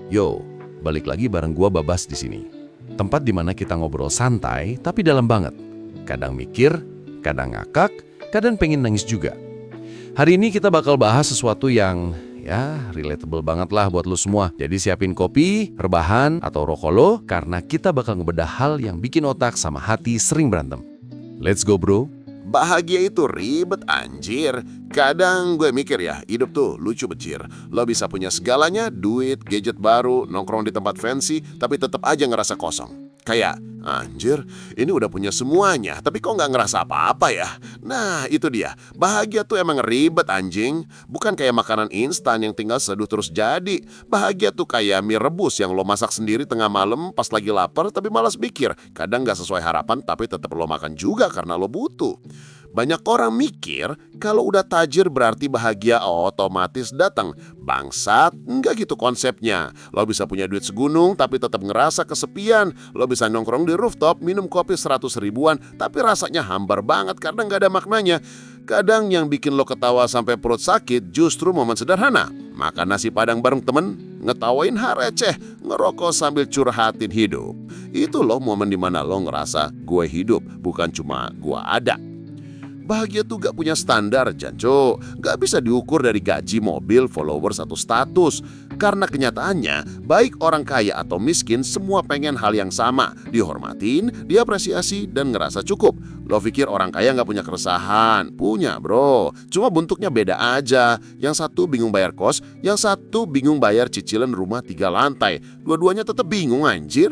Yo, balik lagi bareng gua Babas di sini. Tempat di mana kita ngobrol santai tapi dalam banget. Kadang mikir, kadang ngakak, kadang pengen nangis juga. Hari ini kita bakal bahas sesuatu yang relatable banget lah buat lo semua. Jadi siapin kopi, rebahan, atau rokok lo karena kita bakal ngebedah hal yang bikin otak sama hati sering berantem. Let's go bro. Bahagia itu ribet anjir. Kadang gue mikir ya, hidup tuh lucu bejir. Lo bisa punya segalanya, duit, gadget baru, nongkrong di tempat fancy, tapi tetap aja ngerasa kosong. Kayak, anjir, ini udah punya semuanya, tapi kok nggak ngerasa apa-apa ya? Nah, itu dia. Bahagia tuh emang ribet anjing. Bukan kayak makanan instan yang tinggal seduh terus jadi. Bahagia tuh kayak mie rebus yang lo masak sendiri tengah malam pas lagi lapar tapi malas mikir. Kadang nggak sesuai harapan tapi tetap lo makan juga karena lo butuh. Banyak orang mikir kalau udah tajir berarti bahagia otomatis datang. Bangsat, enggak gitu konsepnya. Lo bisa punya duit segunung tapi tetap ngerasa kesepian. Lo bisa nongkrong di rooftop minum kopi 100 ribuan tapi rasanya hambar banget karena nggak ada maknanya. Kadang yang bikin lo ketawa sampai perut sakit justru momen sederhana. Makan nasi padang bareng temen, ngetawain hal receh, ngerokok sambil curhatin hidup. Itu loh momen dimana lo ngerasa gue hidup, bukan cuma gue ada. Bahagia tuh gak punya standar, Janco. Gak bisa diukur dari gaji, mobil, followers, atau status. Karena kenyataannya, baik orang kaya atau miskin, semua pengen hal yang sama. Dihormatin, diapresiasi, dan ngerasa cukup. Lo pikir orang kaya gak punya keresahan? Punya bro, cuma bentuknya beda aja. Yang satu bingung bayar kos, yang satu bingung bayar cicilan rumah 3 lantai. Dua-duanya tetap bingung anjir.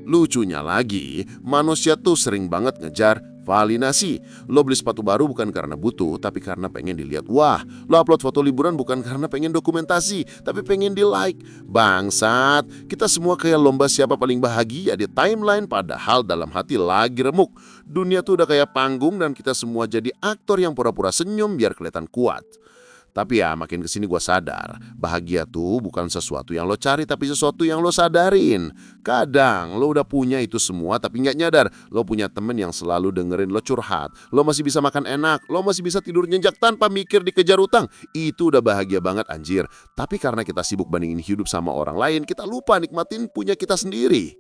Lucunya lagi, manusia tuh sering banget ngejar validasi. Lo beli sepatu baru bukan karena butuh, tapi karena pengen dilihat. Wah, lo upload foto liburan bukan karena pengen dokumentasi, tapi pengen di like. Bangsat, kita semua kayak lomba siapa paling bahagia di timeline, padahal dalam hati lagi remuk. Dunia tuh udah kayak panggung dan kita semua jadi aktor yang pura-pura senyum biar kelihatan kuat. Tapi ya makin kesini gue sadar, bahagia tuh bukan sesuatu yang lo cari tapi sesuatu yang lo sadarin. Kadang lo udah punya itu semua tapi gak nyadar. Lo punya temen yang selalu dengerin lo curhat. Lo masih bisa makan enak, lo masih bisa tidur nyenyak tanpa mikir dikejar utang. Itu udah bahagia banget anjir. Tapi karena kita sibuk bandingin hidup sama orang lain, kita lupa nikmatin punya kita sendiri.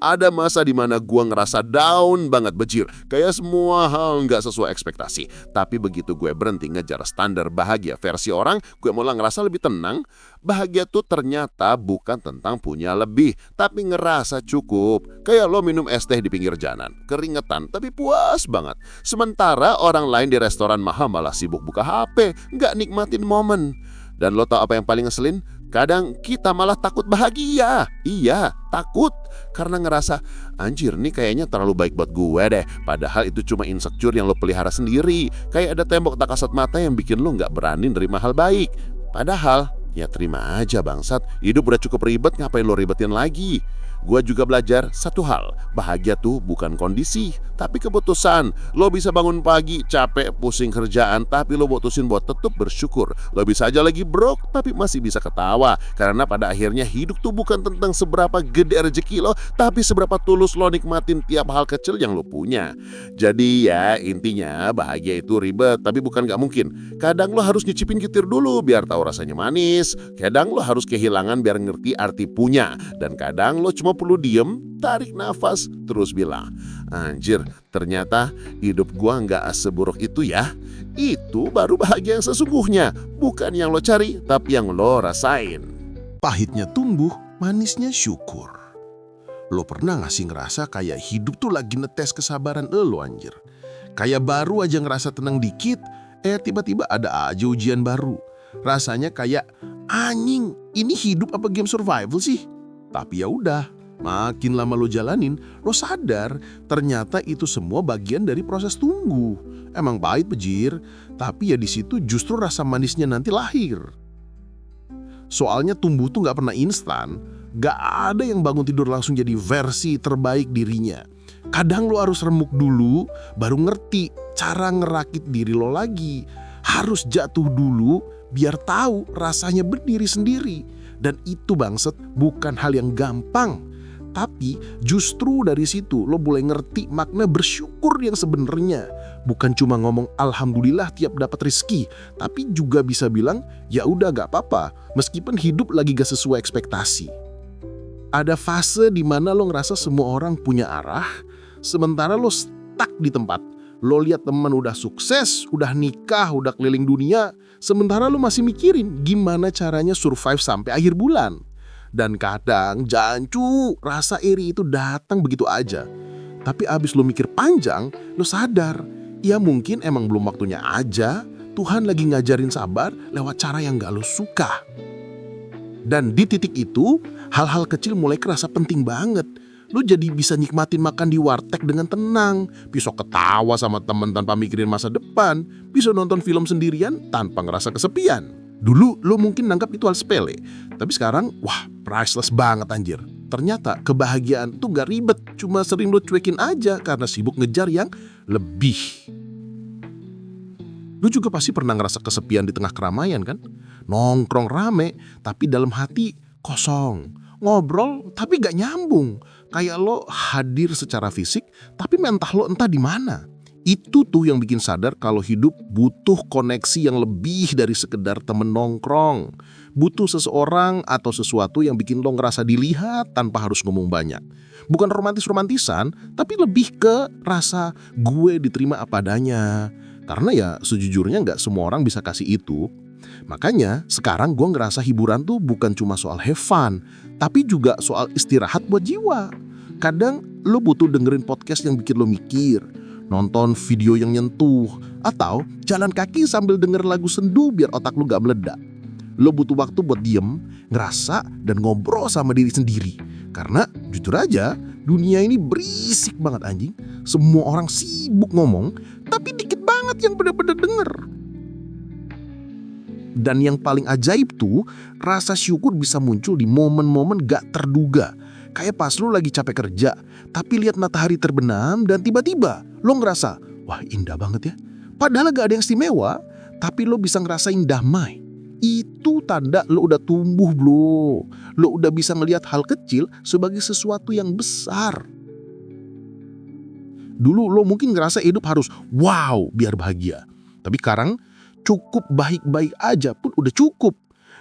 Ada masa dimana gue ngerasa down banget bejir. Kayak semua hal gak sesuai ekspektasi. Tapi begitu gue berhenti ngejar standar bahagia versi orang, gue malah ngerasa lebih tenang. Bahagia tuh ternyata bukan tentang punya lebih, tapi ngerasa cukup. Kayak lo minum es teh di pinggir jalan, keringetan tapi puas banget. Sementara orang lain di restoran mahal malah sibuk buka HP, gak nikmatin momen. Dan lo tau apa yang paling ngeselin? Kadang kita malah takut bahagia. Iya, takut. Karena ngerasa, anjir nih kayaknya terlalu baik buat gue deh. Padahal itu cuma insecure yang lo pelihara sendiri. Kayak ada tembok tak kasat mata yang bikin lo gak berani nerima hal baik. Padahal, ya terima aja bangsat. Hidup udah cukup ribet, ngapain lo ribetin lagi? Gue juga belajar satu hal, bahagia tuh bukan kondisi, tapi keputusan. Lo bisa bangun pagi, capek, pusing kerjaan, tapi lo putusin buat tetap bersyukur. Lo bisa aja lagi broke, tapi masih bisa ketawa. Karena pada akhirnya hidup tuh bukan tentang seberapa gede rezeki lo, tapi seberapa tulus lo nikmatin tiap hal kecil yang lo punya. Jadi ya intinya bahagia itu ribet, tapi bukan gak mungkin. Kadang lo harus nyicipin getir dulu biar tahu rasanya manis. Kadang lo harus kehilangan biar ngerti arti punya. Dan kadang lo cuma perlu diem, tarik nafas, terus bilang, anjir, ternyata hidup gua nggak seburuk itu ya. Itu baru bahagia yang sesungguhnya, bukan yang lo cari, tapi yang lo rasain. Pahitnya tumbuh, manisnya syukur. Lo pernah gak sih ngerasa kayak hidup tuh lagi ngetes kesabaran lo anjir? Kayak baru aja ngerasa tenang dikit, tiba-tiba ada aja ujian baru. Rasanya kayak, anjing, ini hidup apa game survival sih? Tapi ya udah. Makin lama lo jalanin, lo sadar ternyata itu semua bagian dari proses tunggu. Emang pahit bejir, tapi ya di situ justru rasa manisnya nanti lahir. Soalnya tumbuh tuh gak pernah instan, gak ada yang bangun tidur langsung jadi versi terbaik dirinya. Kadang lo harus remuk dulu, baru ngerti cara ngerakit diri lo lagi. Harus jatuh dulu, biar tahu rasanya berdiri sendiri. Dan itu bangset bukan hal yang gampang. Tapi justru dari situ lo boleh ngerti makna bersyukur yang sebenarnya. Bukan cuma ngomong alhamdulillah tiap dapat rezeki, tapi juga bisa bilang ya udah gak apa-apa meskipun hidup lagi gak sesuai ekspektasi. Ada fase di mana lo ngerasa semua orang punya arah, sementara lo stuck di tempat. Lo lihat teman udah sukses, udah nikah, udah keliling dunia, sementara lo masih mikirin gimana caranya survive sampai akhir bulan. Dan kadang, jancu, rasa iri itu datang begitu aja. Tapi abis lo mikir panjang, lo sadar, ya mungkin emang belum waktunya aja. Tuhan lagi ngajarin sabar lewat cara yang gak lo suka. Dan di titik itu, hal-hal kecil mulai kerasa penting banget. Lu jadi bisa nikmatin makan di warteg dengan tenang, bisa ketawa sama temen tanpa mikirin masa depan, bisa nonton film sendirian tanpa ngerasa kesepian. Dulu lu mungkin nanggap itu hal sepele, tapi sekarang wah priceless banget anjir. Ternyata kebahagiaan tuh gak ribet, cuma sering lu cuekin aja karena sibuk ngejar yang lebih. Lu juga pasti pernah ngerasa kesepian di tengah keramaian kan? Nongkrong rame, tapi dalam hati kosong. Ngobrol, tapi gak nyambung. Kayak lo hadir secara fisik, tapi mental lo entah di mana. Itu tuh yang bikin sadar kalau hidup butuh koneksi yang lebih dari sekedar temen nongkrong. Butuh seseorang atau sesuatu yang bikin lo ngerasa dilihat tanpa harus ngomong banyak. Bukan romantis-romantisan, tapi lebih ke rasa gue diterima apa adanya. Karena ya sejujurnya gak semua orang bisa kasih itu. Makanya sekarang gue ngerasa hiburan tuh bukan cuma soal have fun, tapi juga soal istirahat buat jiwa. Kadang lo butuh dengerin podcast yang bikin lo mikir, nonton video yang nyentuh, atau jalan kaki sambil denger lagu sendu biar otak lo gak meledak. Lo butuh waktu buat diem, ngerasa, dan ngobrol sama diri sendiri. Karena jujur aja, dunia ini berisik banget anjing. Semua orang sibuk ngomong, tapi dikit banget yang bener-bener denger. Dan yang paling ajaib tuh, rasa syukur bisa muncul di momen-momen gak terduga. Kayak pas lo lagi capek kerja, tapi lihat matahari terbenam dan tiba-tiba lo ngerasa, wah indah banget ya. Padahal gak ada yang istimewa, tapi lo bisa ngerasain damai. Itu tanda lo udah tumbuh bro. Lo udah bisa ngelihat hal kecil sebagai sesuatu yang besar. Dulu lo mungkin ngerasa hidup harus wow biar bahagia. Tapi sekarang cukup baik-baik aja pun udah cukup.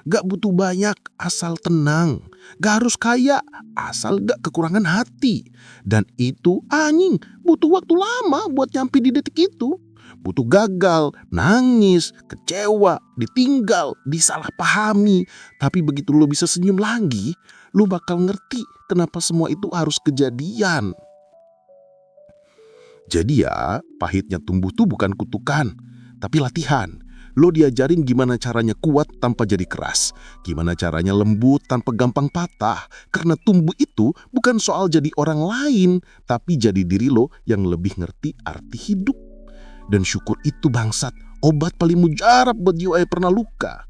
Gak butuh banyak, asal tenang. Gak harus kaya, asal gak kekurangan hati. Dan itu anjing, butuh waktu lama buat nyampe di detik itu. Butuh gagal, nangis, kecewa, ditinggal, disalahpahami. Tapi begitu lo bisa senyum lagi, lo bakal ngerti kenapa semua itu harus kejadian. Jadi ya, pahitnya tumbuh tuh bukan kutukan, tapi latihan. Lo diajarin gimana caranya kuat tanpa jadi keras. Gimana caranya lembut tanpa gampang patah. Karena tumbuh itu bukan soal jadi orang lain, tapi jadi diri lo yang lebih ngerti arti hidup. Dan syukur itu bangsat, obat paling mujarab buat jiwa yang pernah luka.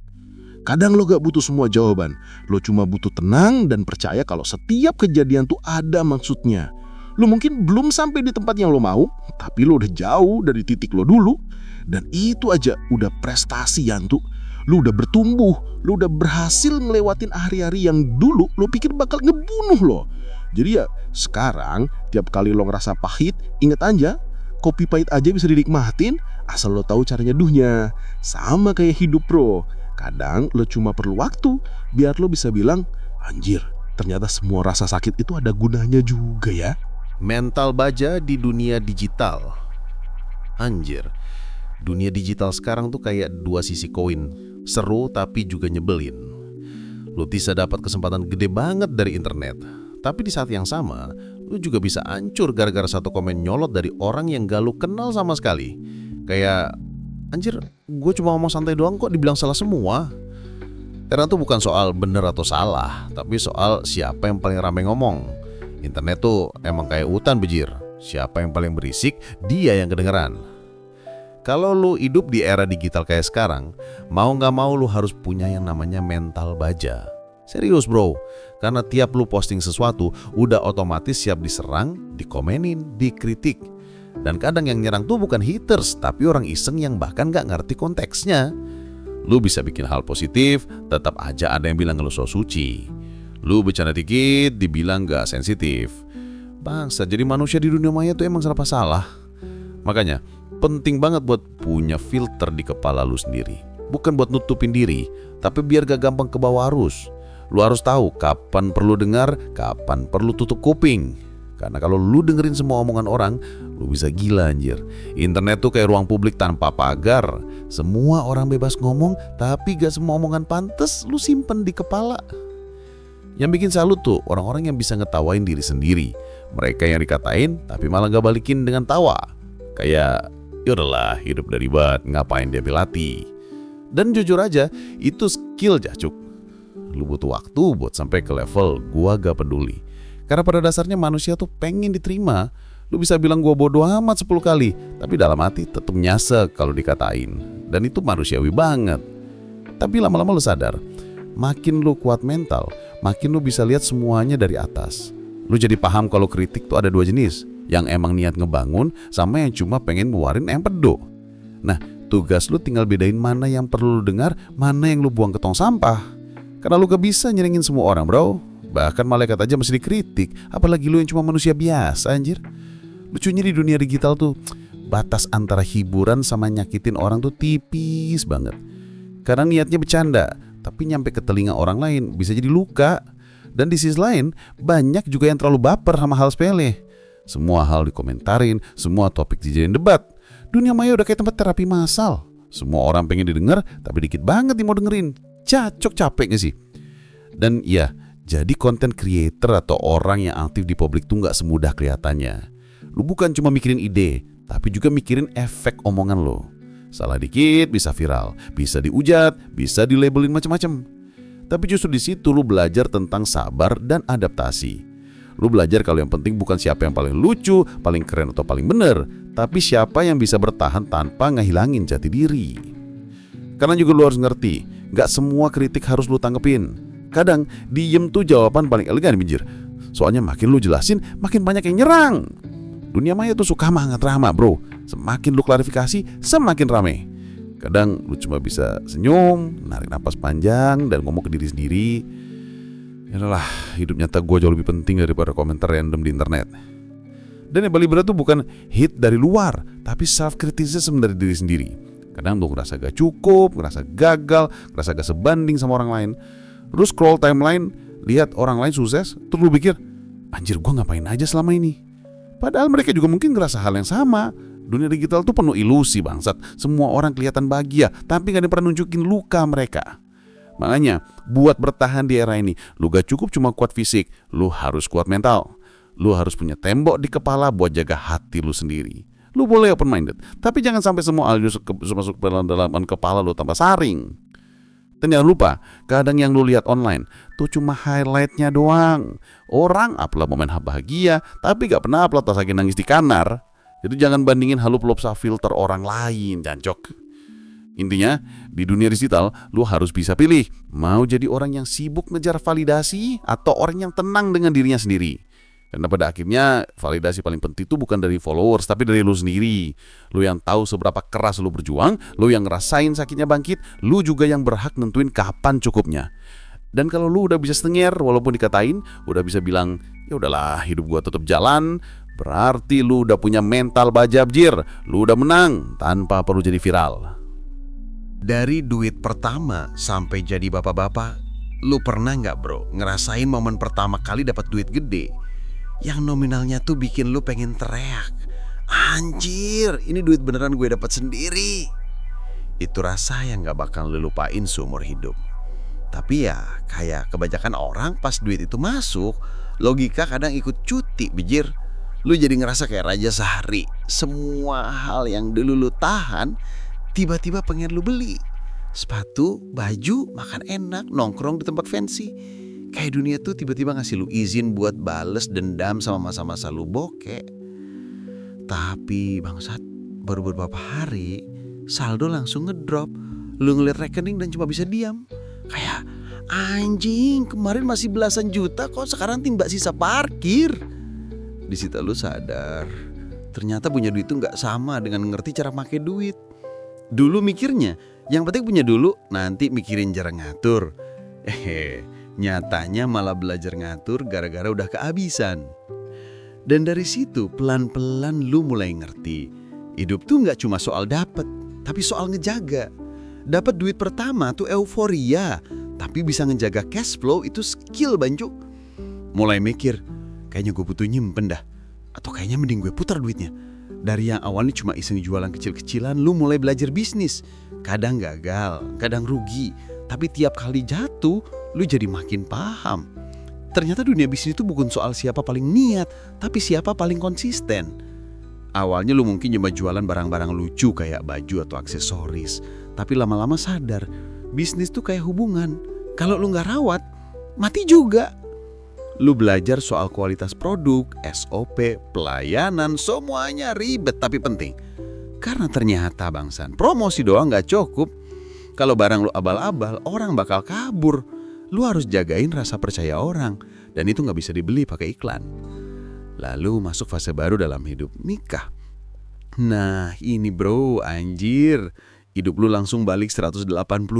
Kadang lo gak butuh semua jawaban. Lo cuma butuh tenang dan percaya kalau setiap kejadian tuh ada maksudnya. Lo mungkin belum sampai di tempat yang lo mau, tapi lo udah jauh dari titik lo dulu. Dan itu aja udah prestasi Yantu. Lu udah bertumbuh, lu udah berhasil ngelewatin hari-hari yang dulu lo pikir bakal ngebunuh lo. Jadi ya sekarang tiap kali lo ngerasa pahit, inget aja, kopi pahit aja bisa dinikmatin asal lo tahu caranya duhnya. Sama kayak hidup bro. Kadang lo cuma perlu waktu biar lo bisa bilang, anjir ternyata semua rasa sakit itu ada gunanya juga ya. Mental baja di dunia digital. Anjir, dunia digital sekarang tuh kayak dua sisi koin. Seru tapi juga nyebelin. Lu bisa dapat kesempatan gede banget dari internet, tapi di saat yang sama lu juga bisa hancur gara-gara satu komen nyolot dari orang yang gak lu kenal sama sekali. Kayak, anjir gue cuma ngomong santai doang kok dibilang salah semua. Karena tuh bukan soal bener atau salah, tapi soal siapa yang paling ramai ngomong. Internet tuh emang kayak hutan bejir. Siapa yang paling berisik, dia yang kedengeran. Kalau lu hidup di era digital kayak sekarang, mau gak mau lu harus punya yang namanya mental baja. Serius bro, karena tiap lu posting sesuatu, udah otomatis siap diserang, dikomenin, dikritik. Dan kadang yang nyerang tuh bukan haters, tapi orang iseng yang bahkan gak ngerti konteksnya. Lu bisa bikin hal positif, tetap aja ada yang bilang lu so suci. Lu bercanda dikit, dibilang gak sensitif. Bangsa, jadi manusia di dunia maya tuh emang serba salah. Makanya, penting banget buat punya filter di kepala lu sendiri. Bukan buat nutupin diri, tapi biar gak gampang ke bawah arus. Lu harus tahu kapan perlu dengar, kapan perlu tutup kuping. Karena kalau lu dengerin semua omongan orang, lu bisa gila anjir. Internet tuh kayak ruang publik tanpa pagar. Semua orang bebas ngomong, tapi gak semua omongan pantes lu simpen di kepala. Yang bikin salut tuh orang-orang yang bisa ngetawain diri sendiri. Mereka yang dikatain tapi malah gak balikin dengan tawa. Kayak, yaudahlah hidup dari bat, ngapain dia berlatih. Dan jujur aja, itu skill Jacuk. Lu butuh waktu buat sampai ke level gua gak peduli. Karena pada dasarnya manusia tuh pengen diterima. Lu bisa bilang gua bodoh amat 10 kali, tapi dalam hati tetep nyesek kalau dikatain. Dan itu manusiawi banget. Tapi lama-lama lu sadar, makin lu kuat mental, makin lu bisa lihat semuanya dari atas. Lu jadi paham kalau kritik tuh ada dua jenis, yang emang niat ngebangun sama yang cuma pengen ngeluarin empedo. Nah, tugas lu tinggal bedain mana yang perlu lu dengar, mana yang lu buang ke tong sampah. Karena lu gak bisa nyenengin semua orang, bro. Bahkan malaikat aja mesti dikritik, apalagi lu yang cuma manusia biasa anjir. Lucunya di dunia digital tuh, batas antara hiburan sama nyakitin orang tuh tipis banget. Kadang niatnya bercanda, tapi nyampe ke telinga orang lain bisa jadi luka. Dan di sisi lain, banyak juga yang terlalu baper sama hal sepele. Semua hal dikomentarin, semua topik dijadiin debat. Dunia maya udah kayak tempat terapi massal. Semua orang pengen didengar, tapi dikit banget yang mau dengerin. Cacok capek gak sih? Dan ya, jadi content creator atau orang yang aktif di publik tuh gak semudah kelihatannya. Lu bukan cuma mikirin ide, tapi juga mikirin efek omongan lo. Salah dikit bisa viral, bisa diujat, bisa dilabelin macam-macam. Tapi justru di situ lu belajar tentang sabar dan adaptasi. Lu belajar kalau yang penting bukan siapa yang paling lucu, paling keren atau paling bener, tapi siapa yang bisa bertahan tanpa ngehilangin jati diri. Karena juga lu harus ngerti, gak semua kritik harus lu tanggepin. Kadang diem tuh jawaban paling elegan minjir. Soalnya makin lu jelasin, makin banyak yang nyerang. Dunia maya tuh suka banget drama, bro. Semakin lu klarifikasi, semakin rame. Kadang lu cuma bisa senyum, narik napas panjang, dan ngomong ke diri sendiri. Yalah, hidup nyata gue jauh lebih penting daripada komentar random di internet. Dan yang paling berat tuh bukan hate dari luar, tapi self-criticism dari diri sendiri. Kadang lu ngerasa gak cukup, ngerasa gagal, ngerasa gak sebanding sama orang lain. Terus scroll timeline, lihat orang lain sukses, terus lu pikir, anjir gue ngapain aja selama ini? Padahal mereka juga mungkin ngerasa hal yang sama. Dunia digital tuh penuh ilusi bangsat. Semua orang kelihatan bahagia, tapi gak ada yang pernah nunjukin luka mereka. Makanya, buat bertahan di era ini, lu gak cukup cuma kuat fisik, lu harus kuat mental. Lu harus punya tembok di kepala buat jaga hati lu sendiri. Lu boleh open minded, tapi jangan sampai semua alius masuk ke dalam kepala lu tanpa saring. Dan jangan lupa, kadang yang lu lihat online tuh cuma highlightnya doang. Orang upload momen bahagia, tapi gak pernah upload pas lagi nangis di kamar. Jadi jangan bandingin halu pelopsa filter orang lain, jancok. Intinya, di dunia digital, lu harus bisa pilih. Mau jadi orang yang sibuk ngejar validasi atau orang yang tenang dengan dirinya sendiri. Karena pada akhirnya, validasi paling penting itu bukan dari followers, tapi dari lu sendiri. Lu yang tahu seberapa keras lu berjuang, lu yang ngerasain sakitnya bangkit, lu juga yang berhak nentuin kapan cukupnya. Dan kalau lu udah bisa setengir, walaupun dikatain, udah bisa bilang, ya udahlah, hidup gua tetap jalan, berarti lu udah punya mental baja bjir, lu udah menang tanpa perlu jadi viral. Dari duit pertama sampai jadi bapak-bapak, lu pernah nggak bro ngerasain momen pertama kali dapat duit gede yang nominalnya tuh bikin lu pengen teriak, anjir ini duit beneran gue dapat sendiri. Itu rasa yang nggak bakal lu lupain seumur hidup. Tapi ya kayak kebanyakan orang pas duit itu masuk, logika kadang ikut cuti bijir. Lu jadi ngerasa kayak raja sehari. Semua hal yang dulu lu tahan tiba-tiba pengen lu beli. Sepatu, baju, makan enak, nongkrong di tempat fancy. Kayak dunia tuh tiba-tiba ngasih lu izin buat bales dendam sama masa-masa lu bokeh. Tapi bangsat, baru beberapa hari saldo langsung ngedrop. Lu ngeliat rekening dan cuma bisa diam. Kayak anjing, kemarin masih belasan juta kok sekarang timbak sisa parkir. Di situ lu sadar, ternyata punya duit itu gak sama dengan ngerti cara pakai duit. Dulu mikirnya, yang penting punya dulu, nanti mikirin cara ngatur. Nyatanya malah belajar ngatur gara-gara udah kehabisan. Dan dari situ pelan-pelan lu mulai ngerti, hidup tuh gak cuma soal dapet, tapi soal ngejaga. Dapat duit pertama tuh euforia, Tapi bisa ngejaga cash flow itu skill Bancu. Mulai mikir, kayaknya gue butuh nyimpen dah. Atau kayaknya mending gue putar duitnya. Dari yang awalnya cuma iseng jualan kecil-kecilan, lu mulai belajar bisnis. Kadang gagal, kadang rugi. Tapi tiap kali jatuh, lu jadi makin paham. Ternyata dunia bisnis itu bukan soal siapa paling niat, tapi siapa paling konsisten. Awalnya lu mungkin cuma jualan barang-barang lucu kayak baju atau aksesoris. Tapi lama-lama sadar, bisnis tuh kayak hubungan. Kalau lu gak rawat, mati juga. Lu belajar soal kualitas produk, SOP, pelayanan, semuanya ribet tapi penting. Karena ternyata bangsan, promosi doang gak cukup. Kalau barang lu abal-abal, orang bakal kabur. Lu harus jagain rasa percaya orang. Dan itu gak bisa dibeli pakai iklan. Lalu masuk fase baru dalam hidup, nikah. Nah ini bro, anjir. Hidup lu langsung balik 180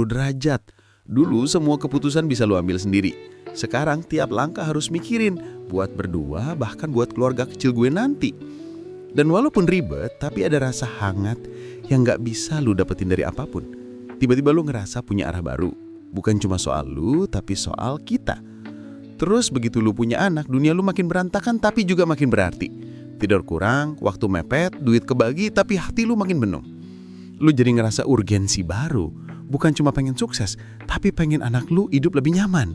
derajat. Dulu semua keputusan bisa lu ambil sendiri. Sekarang tiap langkah harus mikirin. Buat berdua, bahkan buat keluarga kecil gue nanti. Dan walaupun ribet, tapi ada rasa hangat yang gak bisa lu dapetin dari apapun. Tiba-tiba lu ngerasa punya arah baru. Bukan cuma soal lu, tapi soal kita. Terus begitu lu punya anak, dunia lu makin berantakan tapi juga makin berarti. Tidur kurang, waktu mepet, duit kebagi, tapi hati lu makin benung. Lu jadi ngerasa urgensi baru. Bukan cuma pengen sukses, tapi pengen anak lu hidup lebih nyaman.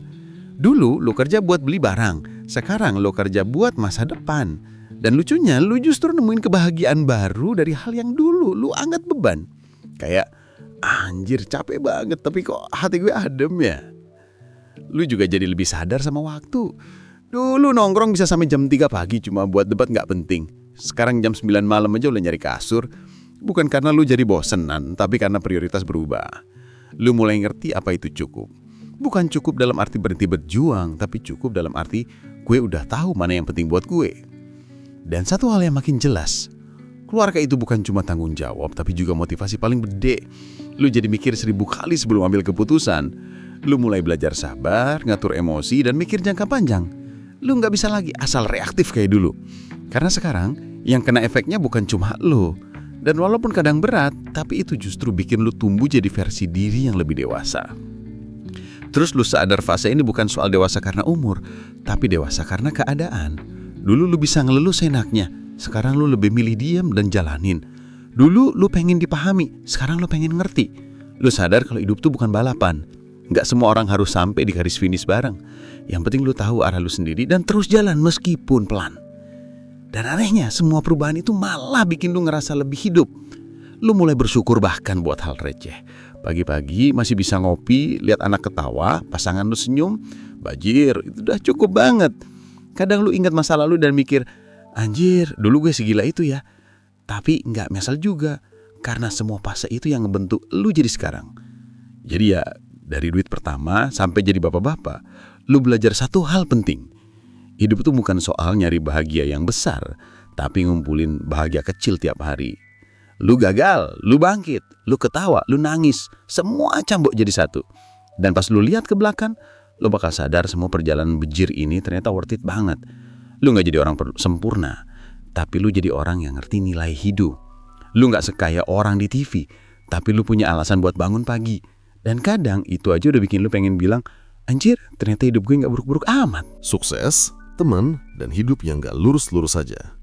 Dulu lu kerja buat beli barang, sekarang lu kerja buat masa depan. Dan lucunya lu justru nemuin kebahagiaan baru dari hal yang dulu lu anggap beban. Kayak, anjir capek banget tapi kok hati gue adem ya. Lu juga jadi lebih sadar sama waktu. Dulu nongkrong bisa sampai jam 3 pagi cuma buat debat gak penting. Sekarang jam 9 malam aja udah nyari kasur. Bukan karena lu jadi bosenan, tapi karena prioritas berubah. Lu mulai ngerti apa itu cukup. Bukan cukup dalam arti berhenti berjuang, tapi cukup dalam arti gue udah tahu mana yang penting buat gue. Dan satu hal yang makin jelas, keluarga itu bukan cuma tanggung jawab, tapi juga motivasi paling gede. Lu jadi mikir 1000 kali sebelum ambil keputusan. Lu mulai belajar sabar, ngatur emosi, dan mikir jangka panjang. Lu gak bisa lagi asal reaktif kayak dulu. Karena sekarang, yang kena efeknya bukan cuma lu. Dan walaupun kadang berat, tapi itu justru bikin lu tumbuh jadi versi diri yang lebih dewasa. Terus lu sadar fase ini bukan soal dewasa karena umur, tapi dewasa karena keadaan. Dulu lu bisa ngeluh seenaknya, sekarang lu lebih milih diam dan jalanin. Dulu lu pengen dipahami, sekarang lu pengen ngerti. Lu sadar kalau hidup tuh bukan balapan. Gak semua orang harus sampai di garis finish bareng. Yang penting lu tahu arah lu sendiri dan terus jalan meskipun pelan. Dan anehnya semua perubahan itu malah bikin lu ngerasa lebih hidup. Lu mulai bersyukur bahkan buat hal receh. Pagi-pagi masih bisa ngopi, lihat anak ketawa, pasangan lu senyum. Bajir, itu udah cukup banget. Kadang lu ingat masa lalu dan mikir, anjir dulu gue segila itu ya. Tapi gak menyesal juga. Karena semua fase itu yang ngebentuk lu jadi sekarang. Jadi ya dari duit pertama sampai jadi bapak-bapak, lu belajar satu hal penting. Hidup itu bukan soal nyari bahagia yang besar, tapi ngumpulin bahagia kecil tiap hari. Lu gagal, lu bangkit, lu ketawa, lu nangis, semua cambuk jadi satu. Dan pas lu lihat ke belakang, lu bakal sadar semua perjalanan bejir ini ternyata worth it banget. Lu gak jadi orang sempurna, tapi lu jadi orang yang ngerti nilai hidup. Lu gak sekaya orang di TV, tapi lu punya alasan buat bangun pagi. Dan kadang itu aja udah bikin lu pengen bilang, anjir ternyata hidup gue gak buruk-buruk amat. Sukses, teman, dan hidup yang gak lurus-lurus saja.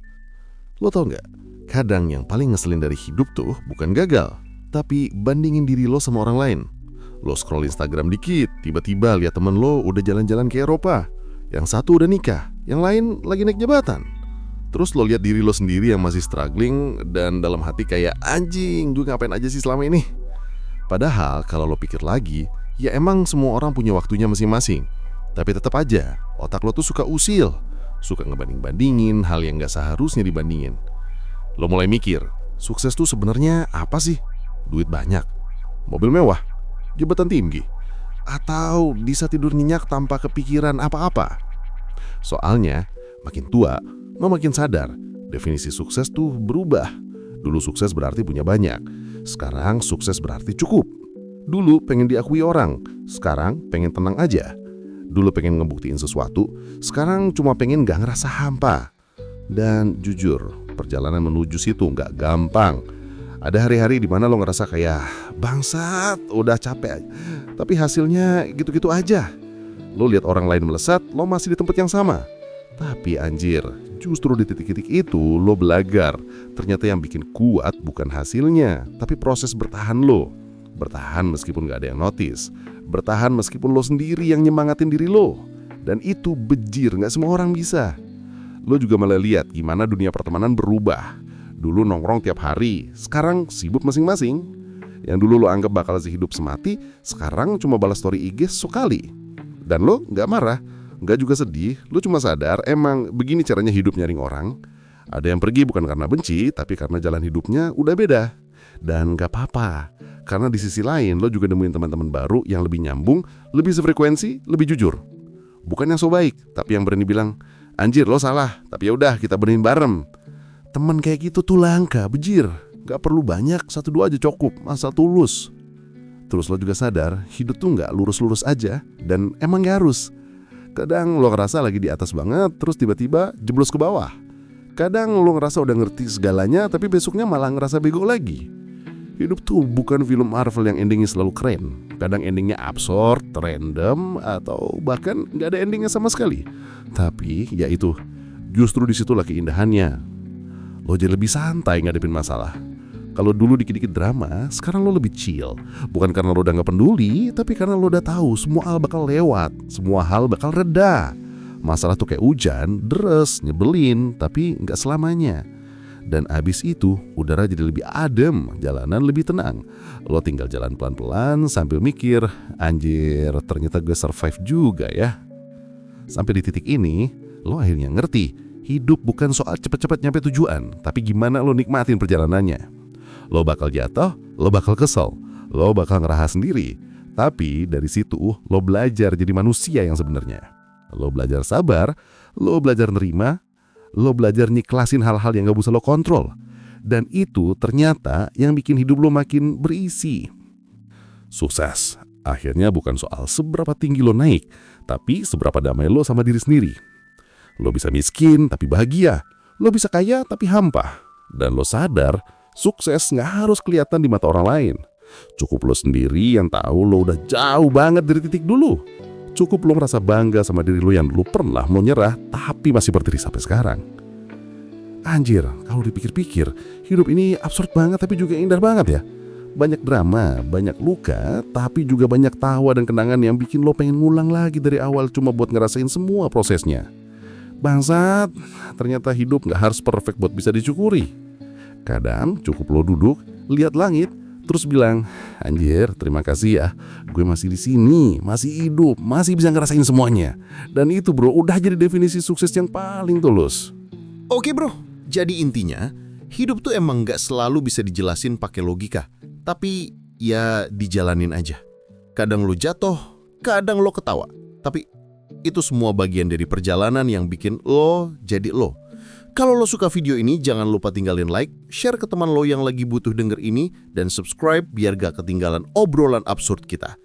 Lo tau gak, kadang yang paling ngeselin dari hidup tuh bukan gagal, tapi bandingin diri lo sama orang lain. Lo scroll Instagram dikit, tiba-tiba lihat temen lo udah jalan-jalan ke Eropa. Yang satu udah nikah, yang lain lagi naik jabatan. Terus lo lihat diri lo sendiri yang masih struggling dan dalam hati kayak, anjing gue ngapain aja sih selama ini. Padahal kalau lo pikir lagi, ya emang semua orang punya waktunya masing-masing. Tapi tetap aja, otak lo tuh suka usil, suka ngebanding-bandingin hal yang gak seharusnya dibandingin. Lo mulai mikir, sukses tuh sebenarnya apa sih? Duit banyak, mobil mewah, jabatan tinggi, atau bisa tidur nyenyak tanpa kepikiran apa-apa? Soalnya, makin tua, makin sadar, definisi sukses tuh berubah. Dulu sukses berarti punya banyak, sekarang sukses berarti cukup. Dulu pengen diakui orang, sekarang pengen tenang aja. Dulu pengen ngebuktiin sesuatu, sekarang cuma pengen gak ngerasa hampa. Dan jujur, perjalanan menuju situ gak gampang. Ada hari-hari di mana lo ngerasa kayak bangsat, udah capek aja. Tapi hasilnya gitu-gitu aja. Lo lihat orang lain melesat, lo masih di tempat yang sama. Tapi anjir, justru di titik-titik itu lo belajar. Ternyata yang bikin kuat bukan hasilnya, tapi proses bertahan lo. Bertahan meskipun gak ada yang notice. Bertahan meskipun lo sendiri yang nyemangatin diri lo. Dan itu bejir, gak semua orang bisa. Lo juga malah lihat gimana dunia pertemanan berubah. Dulu nongkrong tiap hari, sekarang sibuk masing-masing. Yang dulu lo anggap bakal sehidup semati, sekarang cuma balas story IG sekali. Dan lo gak marah, gak juga sedih, lo cuma sadar emang begini caranya hidup nyaring orang. Ada yang pergi bukan karena benci, tapi karena jalan hidupnya udah beda. Dan gak apa-apa, karena di sisi lain lo juga nemuin teman-teman baru yang lebih nyambung, lebih sefrekuensi, lebih jujur. Bukan yang so baik, tapi yang berani bilang, anjir lo salah, tapi yaudah kita benerin bareng. Temen kayak gitu tuh langka, bejir. Gak perlu banyak, 1-2 aja cukup, asal tulus. Terus lo juga sadar, hidup tuh gak lurus-lurus aja. Dan emang gak harus. Kadang lo ngerasa lagi di atas banget, terus tiba-tiba jeblos ke bawah. Kadang lo ngerasa udah ngerti segalanya, tapi besoknya malah ngerasa bego lagi. Hidup tuh bukan film Marvel yang endingnya selalu keren. Kadang endingnya absurd, random, atau bahkan gak ada endingnya sama sekali. Tapi ya itu, justru disitulah keindahannya. Lo jadi lebih santai ngadepin masalah. Kalau dulu dikit-dikit drama, sekarang lo lebih chill. Bukan karena lo udah gak peduli, tapi karena lo udah tahu semua hal bakal lewat, semua hal bakal reda. Masalah tuh kayak hujan, deres, nyebelin, tapi gak selamanya. Dan abis itu udara jadi lebih adem, jalanan lebih tenang. Lo tinggal jalan pelan-pelan sambil mikir, anjir ternyata gue survive juga ya. Sampai di titik ini, lo akhirnya ngerti. Hidup bukan soal cepet-cepet nyampe tujuan, tapi gimana lo nikmatin perjalanannya. Lo bakal jatuh, lo bakal kesel, lo bakal ngerahas sendiri. Tapi dari situ lo belajar jadi manusia yang sebenarnya. Lo belajar sabar, lo belajar nerima, lo belajar niklasin hal-hal yang gak bisa lo kontrol. Dan itu ternyata yang bikin hidup lo makin berisi. Sukses akhirnya bukan soal seberapa tinggi lo naik, tapi seberapa damai lo sama diri sendiri. Lo bisa miskin tapi bahagia, lo bisa kaya tapi hampa. Dan lo sadar sukses gak harus kelihatan di mata orang lain. Cukup lo sendiri yang tahu lo udah jauh banget dari titik dulu. Cukup lo merasa bangga sama diri lo yang dulu pernah mau nyerah tapi masih berdiri sampai sekarang. Anjir, kalau dipikir-pikir hidup ini absurd banget tapi juga indah banget ya. Banyak drama, banyak luka, tapi juga banyak tawa dan kenangan yang bikin lo pengen ngulang lagi dari awal cuma buat ngerasain semua prosesnya. Bangsat, ternyata hidup gak harus perfect buat bisa disyukuri. Kadang cukup lo duduk, lihat langit, terus bilang, anjir terima kasih ya, gue masih di sini, masih hidup, masih bisa ngerasain semuanya. Dan itu bro, udah jadi definisi sukses yang paling tulus. Oke bro, jadi intinya hidup tuh emang gak selalu bisa dijelasin pakai logika. Tapi ya dijalanin aja. Kadang lo jatuh, kadang lo ketawa. Tapi itu semua bagian dari perjalanan yang bikin lo jadi lo. Kalau lo suka video ini, jangan lupa tinggalin like, share ke teman lo yang lagi butuh denger ini, dan subscribe biar gak ketinggalan obrolan absurd kita.